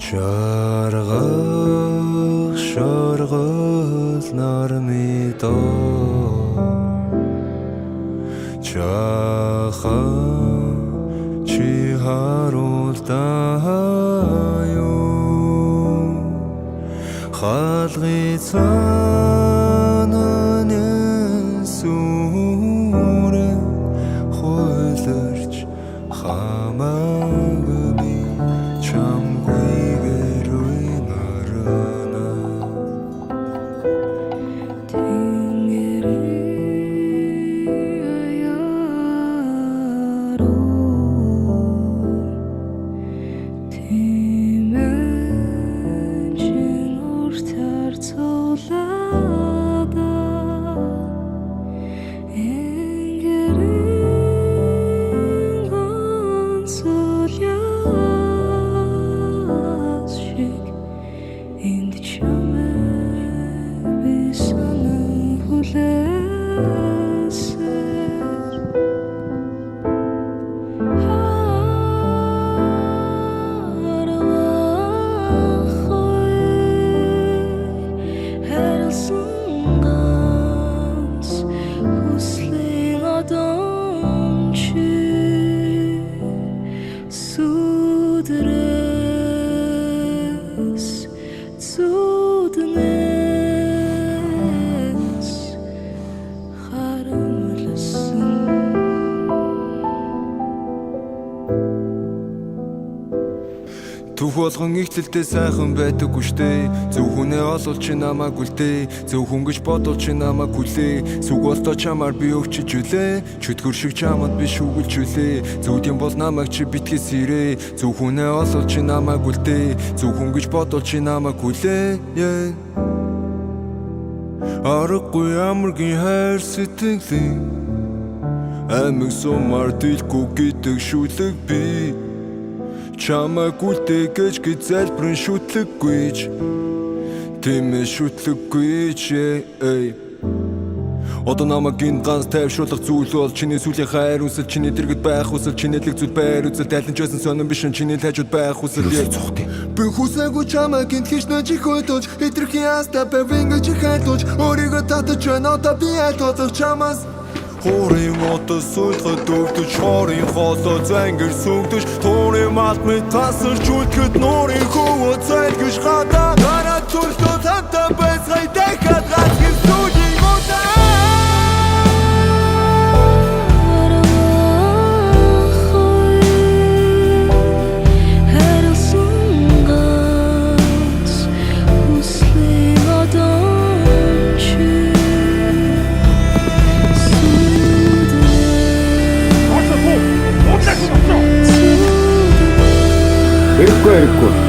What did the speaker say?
Шаргах шаргал нармидоо чаха чи харуултаа юу халгы цаананы сүрэ хойлорч хамааг би чамгүйгээр уйнарана Түх болгон ихтэлтэй сайхан байдаггүй штэ. Зөв хүнээ олвол чи намайг үлдээ. Зөв хүн гэж бодвол чи намайг хүлээ. Сүг болтоо чамаар би өвчиж үлээ. Чөтгөр шиг чамд би шүүгүүлж үлээ. Зөв юм бол намайг чи битгэс ирээ. Зөв хүнээ олвол чи намайг үлдээ. Зөв хүн гэж бодвол чи намайг хүлээ. Аргагүй амаргийн хайр сэтгэлийн амиг сумаар дийлгүй гэдэг шүлэг би чамайг үлдээ гэж залбирэн шүтлэггүйч тэмээ шүтлэггүйч одоо намайг энэ ганц тайвшруулах зүйл бол чиний сүлийн хайр үнсэл чиний дэргэд байх хүсэл чиний лэг зүйл байр үзэл тайлан ч байсан сонирн биш чиний тайжууд байх хүсэл би хүсээгүй чамайг энд хийж нэж их өдөөж хэтрхийн яста бэвингэж их хайлууж өөрийгөө татаж байна одоо би айлтгах чамаас Хорийн отос суулгад өвдөж хорийн хоолой зангэр сүнгдэж туурын малт мэд тасарч үлдэхэд нуурын хөвөө зайлгэж гадаа гараа зүрхтөө цантаа байсгай дахиад ганцхан сүлийн муудаа Эрхгүй